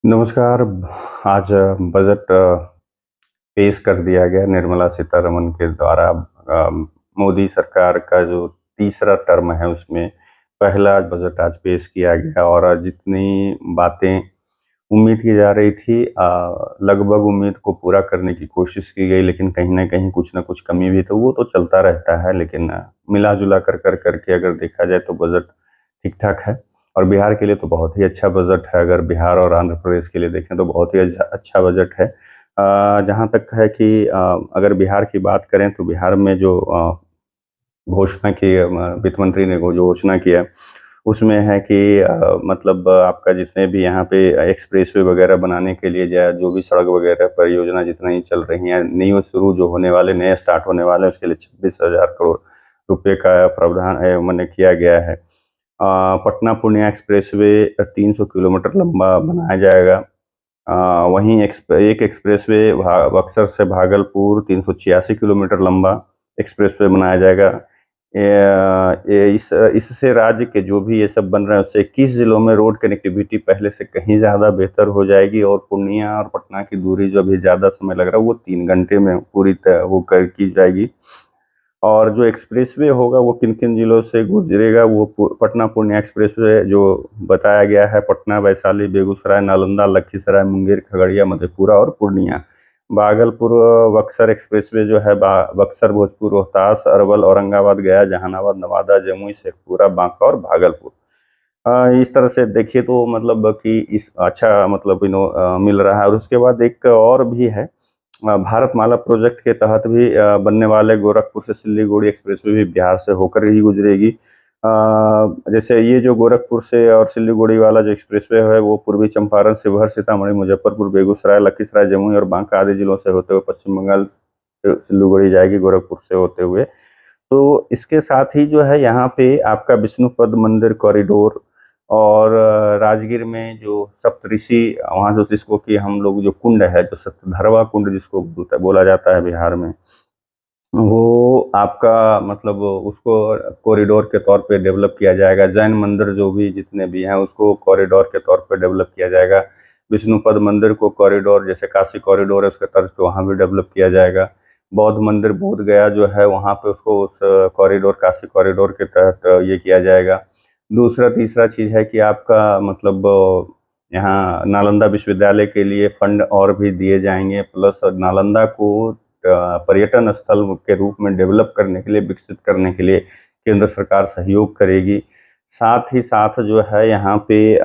नमस्कार। आज बजट पेश कर दिया गया निर्मला सीतारमण के द्वारा। मोदी सरकार का जो तीसरा टर्म है उसमें पहला बजट आज पेश किया गया और आज जितनी बातें उम्मीद की जा रही थी, लगभग उम्मीद को पूरा करने की कोशिश की गई, लेकिन कहीं न कहीं कुछ न कुछ कमी भी तो वो तो चलता रहता है। लेकिन मिला-जुला कर के अगर देखा जाए तो बजट ठीक-ठाक है और बिहार के लिए तो बहुत ही अच्छा बजट है। अगर बिहार और आंध्र प्रदेश के लिए देखें तो बहुत ही अच्छा बजट है। जहाँ तक है कि अगर बिहार की बात करें तो बिहार में जो घोषणा की वित्त मंत्री ने जो घोषणा किया, उसमें है कि मतलब आपका जितने भी यहाँ पे एक्सप्रेसवे वगैरह बनाने के लिए या जो भी सड़क वगैरह परियोजना जितना ही चल रही हैं, न्यू शुरू जो होने वाले, नए स्टार्ट होने वाले हैं, उसके लिए 26,000 करोड़ रुपए का प्रावधान माने किया गया है। पटना पूर्णिया एक्सप्रेसवे 300 किलोमीटर लंबा बनाया जाएगा। वहीं एक एक्सप्रेसवे बक्सर से भागलपुर 386 किलोमीटर लंबा एक्सप्रेसवे बनाया जाएगा। इससे राज्य के जो भी ये सब बन रहे हैं उससे 21 जिलों में रोड कनेक्टिविटी पहले से कहीं ज़्यादा बेहतर हो जाएगी और पूर्णिया और पटना की दूरी जो अभी ज़्यादा समय लग रहा है वो 3 घंटे में पूरी होकर की जाएगी। और जो एक्सप्रेसवे होगा वो किन-किन जिलों से गुजरेगा, वो पटना पूर्णिया एक्सप्रेसवे जो बताया गया है, पटना, वैशाली, बेगूसराय, नालंदा, लखीसराय, मुंगेर, खगड़िया, मधेपुरा और पूर्णिया। भागलपुर बक्सर एक्सप्रेसवे जो है बक्सर, भोजपुर, रोहतास, अरवल, औरंगाबाद, गया, जहानाबाद, नवादा, जमुई, शेखपुरा, बांका और भागलपुर। इस तरह से देखिए तो मतलब कि इस अच्छा मतलब मिल रहा है। और उसके बाद एक और भी है, भारतमाला प्रोजेक्ट के तहत भी बनने वाले गोरखपुर से सिल्लीगुड़ी एक्सप्रेसवे भी बिहार से होकर ही गुजरेगी। जैसे ये जो गोरखपुर से और सिल्लीगुड़ी वाला जो एक्सप्रेसवे है वो पूर्वी चंपारण, शिवहर, सीतामढ़ी, मुजफ्फरपुर, बेगूसराय, लखीसराय, जमुई और बांका आदि जिलों से होते हुए पश्चिम बंगाल सिल्लीगुड़ी जाएगी गोरखपुर से होते हुए। तो इसके साथ ही जो है यहाँ पे आपका विष्णुपद मंदिर कॉरिडोर और राजगीर में जो सप्तऋषि, वहाँ जो जिसको कि हम लोग जो कुंड है, जो सप्तधरवा कुंड जिसको बोला जाता है बिहार में, वो आपका मतलब उसको कॉरिडोर के तौर पे डेवलप किया जाएगा। जैन मंदिर जो भी जितने भी हैं उसको कॉरिडोर के तौर पे डेवलप किया जाएगा। विष्णुपद मंदिर को कॉरिडोर, जैसे काशी कॉरिडोर है उसके तर्ज पे वहाँ भी डेवलप किया जाएगा। बौद्ध मंदिर बोध गया जो है वहाँ पे उसको उस कॉरिडोर, काशी कॉरिडोर के तहत ये किया जाएगा। दूसरा तीसरा चीज़ है कि आपका मतलब यहाँ नालंदा विश्वविद्यालय के लिए फंड और भी दिए जाएँगे, प्लस नालंदा को पर्यटन स्थल के रूप में डेवलप करने के लिए, विकसित करने के लिए केंद्र सरकार सहयोग करेगी। साथ ही साथ जो है यहाँ पे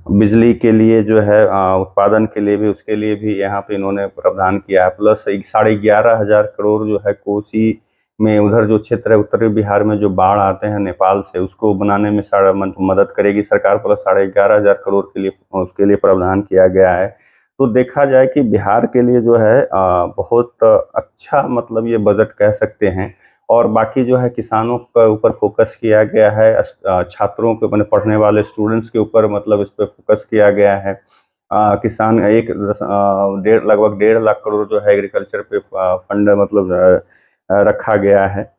बिजली के लिए जो है उत्पादन के लिए भी, उसके लिए भी यहाँ पे इन्होंने प्रावधान किया है। प्लस एक 11,500 करोड़ जो है कोसी में, उधर जो क्षेत्र है उत्तरी बिहार में जो बाढ़ आते हैं नेपाल से, उसको बनाने में सारा मदद करेगी सरकार। प्लस 11,500 करोड़ के लिए उसके लिए प्रावधान किया गया है। तो देखा जाए कि बिहार के लिए जो है बहुत अच्छा मतलब ये बजट कह सकते हैं। और बाकी जो है किसानों के ऊपर फोकस किया गया है, छात्रों के मैंने पढ़ने वाले स्टूडेंट्स के ऊपर मतलब इस पे फोकस किया गया है। किसान लगभग 1.5 लाख करोड़ जो है एग्रीकल्चर पे फंड मतलब रखा गया है।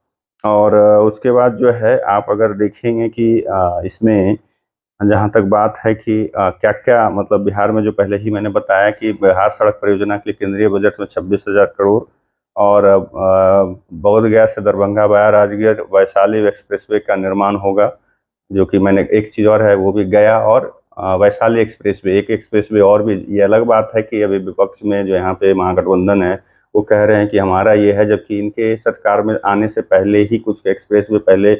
और उसके बाद जो है आप अगर देखेंगे कि इसमें जहाँ तक बात है कि क्या-क्या मतलब बिहार में, जो पहले ही मैंने बताया कि बिहार सड़क परियोजना के लिए केंद्रीय बजट में 26,000 करोड़ और बोध गया से दरभंगा वाया राजगीर वैशाली एक्सप्रेसवे का निर्माण होगा। जो कि मैंने एक चीज़ और है वो भी गया और वैशाली एक्सप्रेसवे, एक एक्सप्रेसवे और भी। ये अलग बात है कि अभी विपक्ष में जो यहाँ पे महागठबंधन है वो कह रहे हैं कि हमारा ये है, जबकि इनके सरकार में आने से पहले ही कुछ एक्सप्रेसवे पहले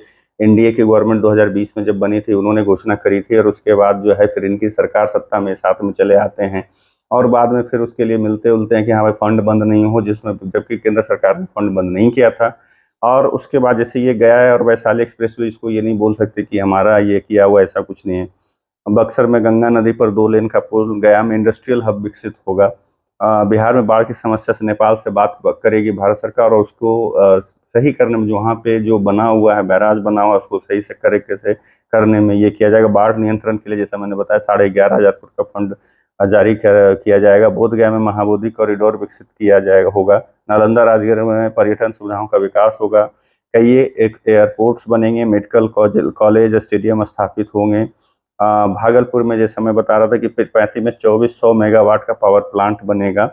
एनडीए की गवर्नमेंट 2020 में जब बनी थी उन्होंने घोषणा करी थी और उसके बाद जो है फिर इनकी सरकार सत्ता में साथ में चले आते हैं और बाद में फिर उसके लिए मिलते-उलते हैं कि हाँ भाई फंड बंद नहीं हो, जिसमें जबकि केंद्र सरकार ने फंड बंद नहीं किया था। और उसके बाद जैसे ये गया है और वैशाली एक्सप्रेसवे, इसको ये नहीं बोल सकते कि हमारा ये किया हुआ, ऐसा कुछ नहीं है। बक्सर में गंगा नदी पर 2 लेन का पुल, गया में इंडस्ट्रियल हब विकसित होगा। बिहार में बाढ़ की समस्या से नेपाल से बात करेगी भारत सरकार और उसको सही करने में, जो वहाँ पे जो बना हुआ है, बैराज बना हुआ है, उसको सही से तरीके से करने में ये किया जाएगा। बाढ़ नियंत्रण के लिए जैसा मैंने बताया 11,500 करोड़ का फंड जारी किया जाएगा। बोधगया में महाबोधि कॉरिडोर विकसित किया जाएगा होगा। नालंदा राजगीर में पर्यटन सुविधाओं का विकास होगा। कई एक एयरपोर्ट्स बनेंगे, मेडिकल कॉलेज, स्टेडियम स्थापित होंगे। भागलपुर में जैसे मैं बता रहा था कि पिरपैंती में 2400 मेगावाट का पावर प्लांट बनेगा।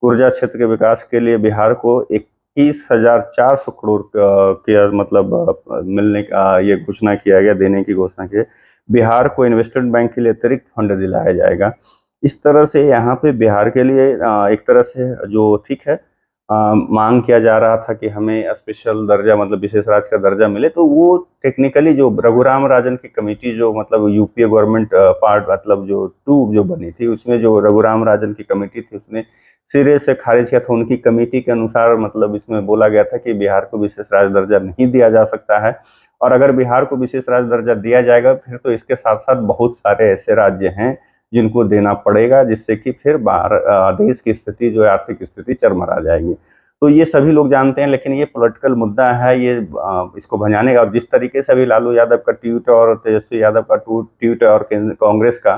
ऊर्जा क्षेत्र के विकास के लिए बिहार को 21,400 करोड़ के मतलब मिलने का ये घोषणा किया गया, देने की घोषणा की। बिहार को इन्वेस्टमेंट बैंक के लिए अतिरिक्त फंड दिलाया जाएगा। इस तरह से यहाँ पे बिहार के लिए एक तरह से जो ठीक है मांग किया जा रहा था कि हमें स्पेशल दर्जा मतलब विशेष राज्य का दर्जा मिले, तो वो टेक्निकली जो रघुराम राजन की कमेटी जो मतलब यूपीए गवर्नमेंट पार्ट मतलब जो बनी थी, उसमें जो रघुराम राजन की कमेटी थी उसने सिरे से खारिज किया था। उनकी कमेटी के अनुसार मतलब इसमें बोला गया था कि बिहार को विशेष राज्य दर्जा नहीं दिया जा सकता है, और अगर बिहार को विशेष राज्य दर्जा दिया जाएगा फिर तो इसके साथ साथ बहुत सारे ऐसे राज्य हैं जिनको देना पड़ेगा, जिससे कि फिर देश की स्थिति जो है आर्थिक स्थिति चरमरा जाएगी। तो ये सभी लोग जानते हैं, लेकिन ये पॉलिटिकल मुद्दा है, ये इसको भंजाने का। और जिस तरीके से अभी लालू यादव का ट्वीट और तेजस्वी यादव का ट्वीट और कांग्रेस का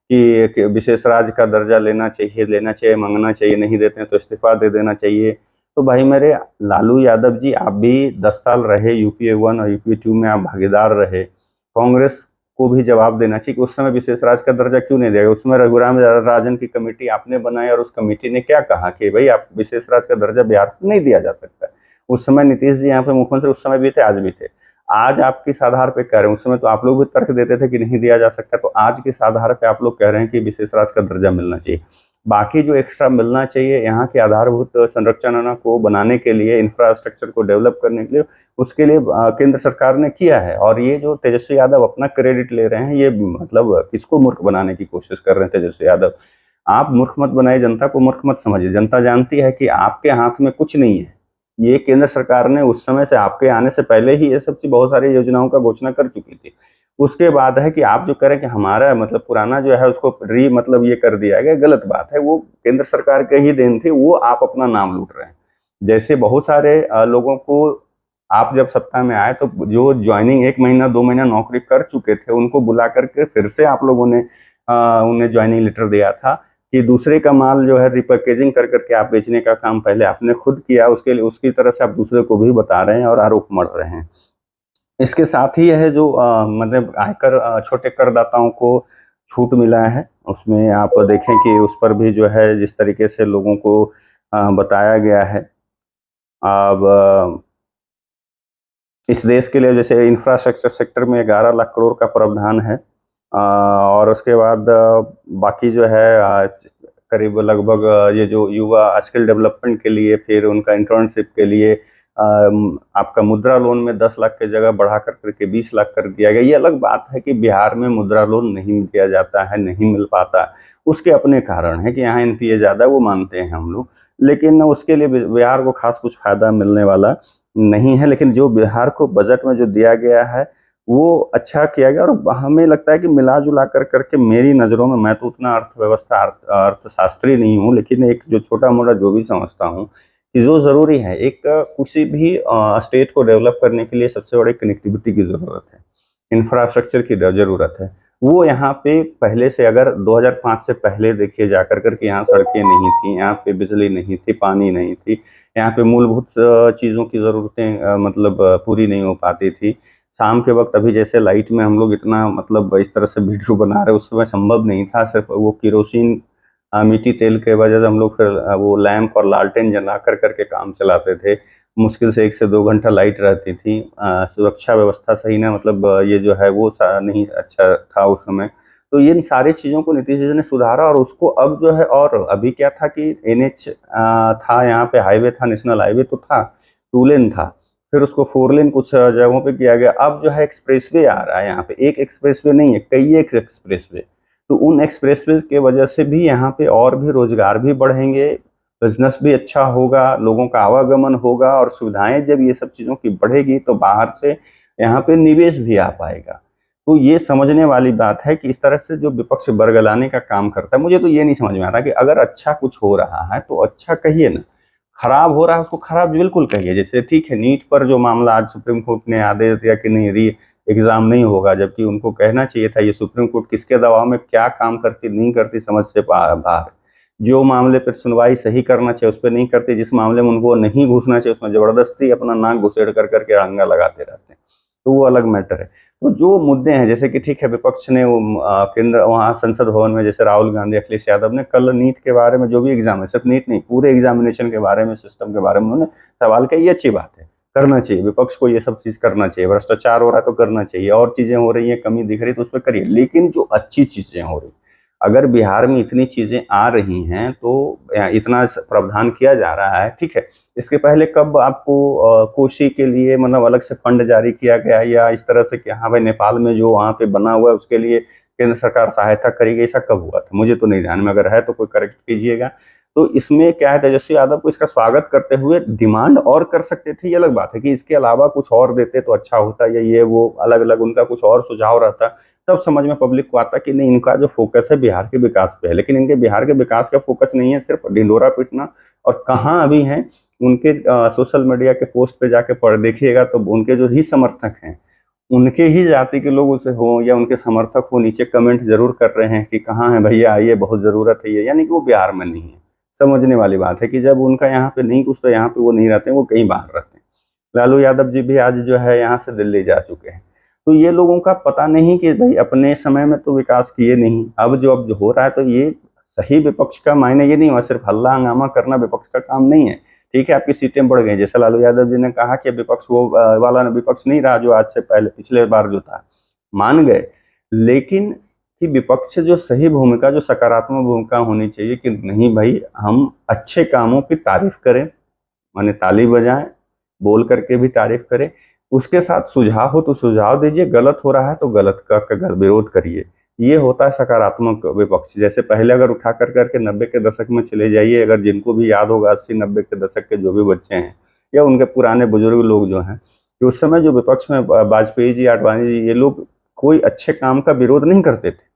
कि विशेष राज्य का दर्जा लेना चाहिए, मांगना चाहिए, नहीं देते हैं तो इस्तीफा दे देना चाहिए। तो भाई मेरे लालू यादव जी, आप भी 10 साल रहे यूपीए 1 और यूपीए 2 में, आप भागीदार रहे। कांग्रेस को भी जवाब देना चाहिए कि उस समय विशेष राज्य का दर्जा क्यों नहीं दिया। उसमें रघुराम राजन की कमेटी आपने बनाई और उस कमेटी ने क्या कहा कि भाई आप विशेष राज्य का दर्जा बिहार को नहीं दिया जा सकता। उस समय नीतीश जी यहाँ पे मुख्यमंत्री उस समय भी थे, आज भी थे। आज आप किस आधार पे कह रहे हैं, उस समय तो आप लोग भी तर्क देते थे कि नहीं दिया जा सकता, तो आज किस आधार पे आप लोग कह रहे हैं कि विशेष राज्य का दर्जा मिलना चाहिए। बाकी जो एक्स्ट्रा मिलना चाहिए यहाँ के आधारभूत संरचना को बनाने के लिए, इंफ्रास्ट्रक्चर को डेवलप करने के लिए, उसके लिए केंद्र सरकार ने किया है। और ये जो तेजस्वी यादव अपना क्रेडिट ले रहे हैं, ये मतलब किसको मूर्ख बनाने की कोशिश कर रहे हैं तेजस्वी यादव। आप मूर्ख मत बनाइए, जनता को मूर्ख मत समझिए। जनता जानती है कि आपके हाथ में कुछ नहीं है। ये केंद्र सरकार ने उस समय से, आपके आने से पहले ही ये सब चीज बहुत सारी योजनाओं का घोषणा कर चुकी थी। उसके बाद है कि आप जो करें कि हमारा मतलब पुराना जो है उसको मतलब ये कर दिया गया, गलत बात है। वो केंद्र सरकार के ही देन थी, वो आप अपना नाम लूट रहे हैं। जैसे बहुत सारे लोगों को आप जब सत्ता में आए तो जो ज्वाइनिंग 1 महीना 2 महीना नौकरी कर चुके थे उनको बुला करके फिर से आप लोगों ने उन्हें ज्वाइनिंग लेटर दिया था कि दूसरे का माल जो है रिपैकेजिंग कर करके आप बेचने का काम पहले आपने खुद किया, उसके लिए उसकी तरह से आप दूसरे को भी बता रहे हैं और आरोप मढ़ रहे हैं। इसके साथ ही यह जो मतलब आयकर छोटे करदाताओं को छूट मिला है, उसमें आप देखें कि उस पर भी जो है जिस तरीके से लोगों को बताया गया है। अब इस देश के लिए जैसे इंफ्रास्ट्रक्चर सेक्टर में 11 लाख करोड़ का प्रावधान है, और उसके बाद बाकी जो है करीब लगभग ये जो युवा स्किल डेवलपमेंट के लिए, फिर उनका इंटर्नशिप के लिए आपका मुद्रा लोन में 10 लाख की जगह बढ़ा करके 20 लाख कर दिया गया। ये अलग बात है कि बिहार में मुद्रा लोन नहीं दिया जाता है, नहीं मिल पाता। उसके अपने कारण है कि यहाँ एनपीए ज़्यादा, वो मानते हैं हम लोग, लेकिन उसके लिए बिहार को खास कुछ फायदा मिलने वाला नहीं है। लेकिन जो बिहार को बजट में जो दिया गया है वो अच्छा किया गया, और हमें लगता है कि मिला जुला कर करके, मेरी नज़रों में, मैं तो उतना अर्थव्यवस्था अर्थशास्त्री नहीं हूँ, लेकिन एक जो छोटा मोटा जो भी समझता हूँ कि जो ज़रूरी है, एक किसी भी स्टेट को डेवलप करने के लिए सबसे बड़ी कनेक्टिविटी की ज़रूरत है, इंफ्रास्ट्रक्चर की ज़रूरत है। वो यहाँ पे पहले से, अगर 2005 से पहले देखिए जा कर के, यहाँ सड़कें नहीं थी, यहाँ पे बिजली नहीं थी, पानी नहीं थी, यहाँ पे मूलभूत चीज़ों की ज़रूरतें मतलब पूरी नहीं हो पाती थी। शाम के वक्त अभी जैसे लाइट में हम लोग इतना मतलब इस तरह से वीडियो बना रहे, उस समय संभव नहीं था। सिर्फ वो केरोसिन मिट्टी तेल के वजह से हम लोग फिर वो लैंप और लालटेन जला कर करके काम चलाते थे। मुश्किल से 1 से 2 घंटा लाइट रहती थी। सुरक्षा व्यवस्था सही ना, मतलब ये जो है वो नहीं अच्छा था उस समय। तो ये सारी चीज़ों को नीतीश जी ने सुधारा, और उसको अब जो है, और अभी क्या था कि एनएच था, यहाँ पे हाईवे था, नेशनल हाईवे तो था, 2 लेन था, फिर उसको 4 लेन कुछ जगहों पे किया गया। अब जो है एक्सप्रेसवे आ रहा है यहाँ पे, एक एक्सप्रेसवे नहीं है, कई एक एक्सप्रेसवे। तो उन एक्सप्रेसवे के वजह से भी यहाँ पे और भी रोजगार भी बढ़ेंगे, बिजनेस भी अच्छा होगा, लोगों का आवागमन होगा, और सुविधाएं जब ये सब चीज़ों की बढ़ेगी तो बाहर से यहाँ पे निवेश भी आ पाएगा। तो ये समझने वाली बात है कि इस तरह से जो विपक्ष बरगलाने का काम करता है, मुझे तो ये नहीं समझ में आता कि अगर अच्छा कुछ हो रहा है तो अच्छा कहिए ना, खराब हो रहा है उसको खराब बिल्कुल कहिए। जैसे ठीक है, नीट पर जो मामला आज सुप्रीम कोर्ट ने आदेश दिया कि नहीं, री एग्जाम नहीं होगा, जबकि उनको कहना चाहिए था। ये सुप्रीम कोर्ट किसके दबाव में क्या काम करती नहीं करती समझ से बाहर। जो मामले पर सुनवाई सही करना चाहिए उस पर नहीं करती, जिस मामले में उनको नहीं घुसना चाहिए उसमें जबरदस्ती अपना नाक घुसेड़ कर करके अड़ंगा लगाते रहते हैं। तो वो अलग मैटर है। तो जो मुद्दे हैं, जैसे कि ठीक है विपक्ष ने वो केंद्र वहाँ संसद भवन में जैसे राहुल गांधी, अखिलेश यादव ने कल नीट के बारे में, जो भी एग्जाम है, सिर्फ नीट नहीं पूरे एग्जामिनेशन के बारे में, सिस्टम के बारे में उन्होंने सवाल किया। ये अच्छी बात है, करना चाहिए, विपक्ष को ये सब चीज करना चाहिए। भ्रष्टाचार हो रहा है तो करना चाहिए, और चीजें हो रही हैं, कमी दिख रही है तो उस पर करिए। लेकिन जो अच्छी चीजें हो रही, अगर बिहार में इतनी चीजें आ रही हैं तो इतना प्रावधान किया जा रहा है, ठीक है, इसके पहले कब आपको कोशी के लिए मतलब अलग से फंड जारी किया गया, या इस तरह से कि हाँ भाई नेपाल में जो वहाँ पे बना हुआ है उसके लिए केंद्र सरकार सहायता करेगी, ऐसा कब हुआ था? मुझे तो नहीं ध्यान में, अगर है तो कोई करेक्ट कीजिएगा। तो इसमें क्या है, तेजस्वी यादव को इसका स्वागत करते हुए डिमांड और कर सकते थे, ये अलग बात है कि इसके अलावा कुछ और देते तो अच्छा होता, या ये वो अलग अलग उनका कुछ और सुझाव रहता, तब समझ में पब्लिक को आता कि नहीं, इनका जो फोकस है बिहार के विकास पे है। लेकिन इनके बिहार के विकास का फोकस नहीं है, सिर्फ ढिंडोरा पीटना। और कहाँ अभी हैं उनके सोशल मीडिया के पोस्ट पे जाके पढ़ देखिएगा तो उनके जो ही समर्थक हैं, उनके ही जाति के लोग उसे हो या उनके समर्थक हो, नीचे कमेंट जरूर कर रहे हैं कि कहाँ है भैया, आइए, बहुत जरूरत है ये। यानी कि वो बिहार में नहीं है। समझने वाली बात है कि जब उनका यहाँ पे नहीं कुछ तो यहाँ पे वो नहीं रहते हैं, वो कहीं बाहर रहते हैं। लालू यादव जी भी आज जो है यहाँ से दिल्ली जा चुके हैं। तो ये लोगों का पता नहीं कि भाई अपने समय में तो विकास किए नहीं, अब जो हो रहा है तो ये सही विपक्ष का मायने ये नहीं हुआ, सिर्फ हल्ला हंगामा करना विपक्ष का काम नहीं है। ठीक है, आपकी सीटें बढ़ गई, जैसे लालू यादव जी ने कहा कि विपक्ष वो वाला विपक्ष नहीं रहा जो आज से पहले पिछले बार जो था, मान गए। लेकिन कि विपक्ष जो सही भूमिका, जो सकारात्मक भूमिका होनी चाहिए कि नहीं भाई, हम अच्छे कामों की तारीफ करें, माने ताली बजाएं, बोल करके भी तारीफ करें, उसके साथ सुझाव हो तो सुझाव दीजिए, गलत हो रहा है तो गलत का विरोध करिए। ये होता है सकारात्मक विपक्ष। जैसे पहले अगर उठा कर करके 90 के दशक में चले जाइए, अगर जिनको भी याद होगा 80-90 के दशक के जो भी बच्चे हैं या उनके पुराने बुजुर्ग लोग जो हैं, कि उस समय जो विपक्ष में वाजपेयी जी, आडवाणी जी, ये लोग कोई अच्छे काम का विरोध नहीं करते थे,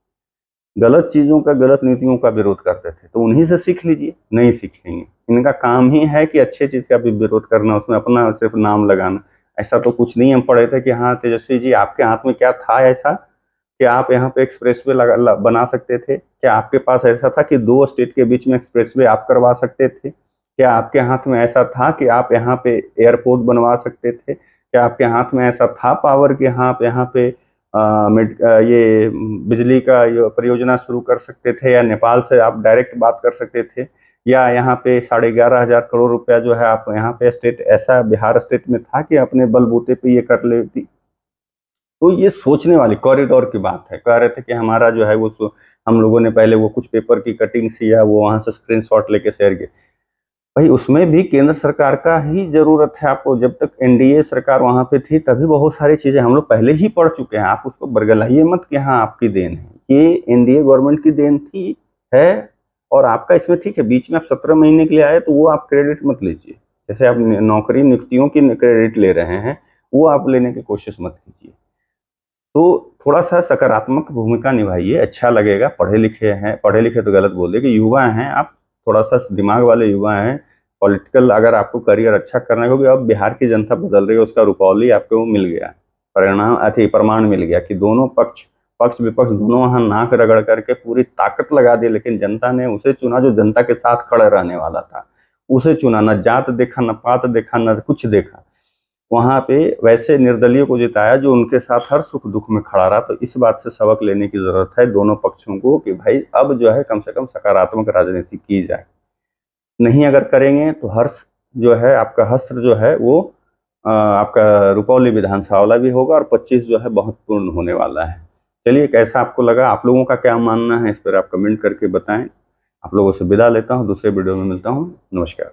गलत चीजों का, गलत नीतियों का विरोध करते थे। तो उन्हीं से सीख लीजिए। नहीं सीखेंगे, इनका काम ही है कि अच्छे चीज का भी विरोध करना, उसमें अपना सिर्फ नाम लगाना। ऐसा तो कुछ नहीं हम पढ़े थे कि हाँ तेजस्वी जी आपके हाथ में क्या था ऐसा कि आप यहाँ पे एक्सप्रेसवे बना सकते थे? क्या आपके पास ऐसा था कि 2 स्टेट के बीच में एक्सप्रेसवे आप करवा सकते थे? क्या आपके हाथ में ऐसा था कि आप यहाँ पे एयरपोर्ट बनवा सकते थे? क्या आपके हाथ में ऐसा था पावर कि हाँ आप यहाँ पे ये बिजली का ये परियोजना शुरू कर सकते थे, या नेपाल से आप डायरेक्ट बात कर सकते थे, या यहाँ पे 11,500 करोड़ रुपया जो है आप यहाँ पे स्टेट, ऐसा बिहार स्टेट में था कि अपने बलबूते पे ये कर लेती? तो ये सोचने वाली कॉरिडोर की बात है। कह रहे थे कि हमारा जो है वो हम लोगों ने पहले वो कुछ पेपर की कटिंग सी या वो वहां से स्क्रीनशॉट लेके शेयर किए। भाई उसमें भी केंद्र सरकार का ही जरूरत है आपको। जब तक एनडीए सरकार वहां पे थी तभी बहुत सारी चीजें हम लोग पहले ही पढ़ चुके हैं। आप उसको बरगलाइए मत कि हाँ आपकी देन है, ये एनडीए गवर्नमेंट की देन थी, है। और आपका इसमें ठीक है, बीच में आप 17 महीने के लिए आए तो वो आप क्रेडिट मत लीजिए। जैसे आप नौकरी नियुक्तियों की क्रेडिट ले रहे हैं, वो आप लेने की कोशिश मत कीजिए। तो थोड़ा सा सकारात्मक भूमिका निभाइए, अच्छा लगेगा। पढ़े लिखे हैं, पढ़े लिखे तो गलत बोल दे, कि युवा हैं आप, थोड़ा सा दिमाग वाले युवा हैं। पॉलिटिकल अगर आपको करियर अच्छा करना है, क्योंकि अब बिहार की जनता बदल रही है, उसका रुपौली आपको मिल गया, परिणाम प्रमाण मिल गया कि दोनों पक्ष विपक्ष दोनों वहां नाक रगड़ करके पूरी ताकत लगा दी, लेकिन जनता ने उसे चुना जो जनता के साथ खड़े रहने वाला था। उसे चुना, न जात देखा, न पात देखा, न कुछ देखा। वहां पे वैसे निर्दलीय को जिताया जो उनके साथ हर सुख दुख में खड़ा रहा। तो इस बात से सबक लेने की जरूरत है दोनों पक्षों को कि भाई अब जो है कम से कम सकारात्मक राजनीति की जाए। नहीं अगर करेंगे तो हर्ष जो है आपका, हस्त्र जो है वो आपका रुपौली विधानसभा वाला भी होगा, और 25 जो है बहुत पूर्ण होने वाला है। चलिए, कैसा आपको लगा, आप लोगों का क्या मानना है इस पर आप कमेंट करके बताएं। आप लोगों से विदा लेता हूं, दूसरे वीडियो में मिलता हूं। नमस्कार।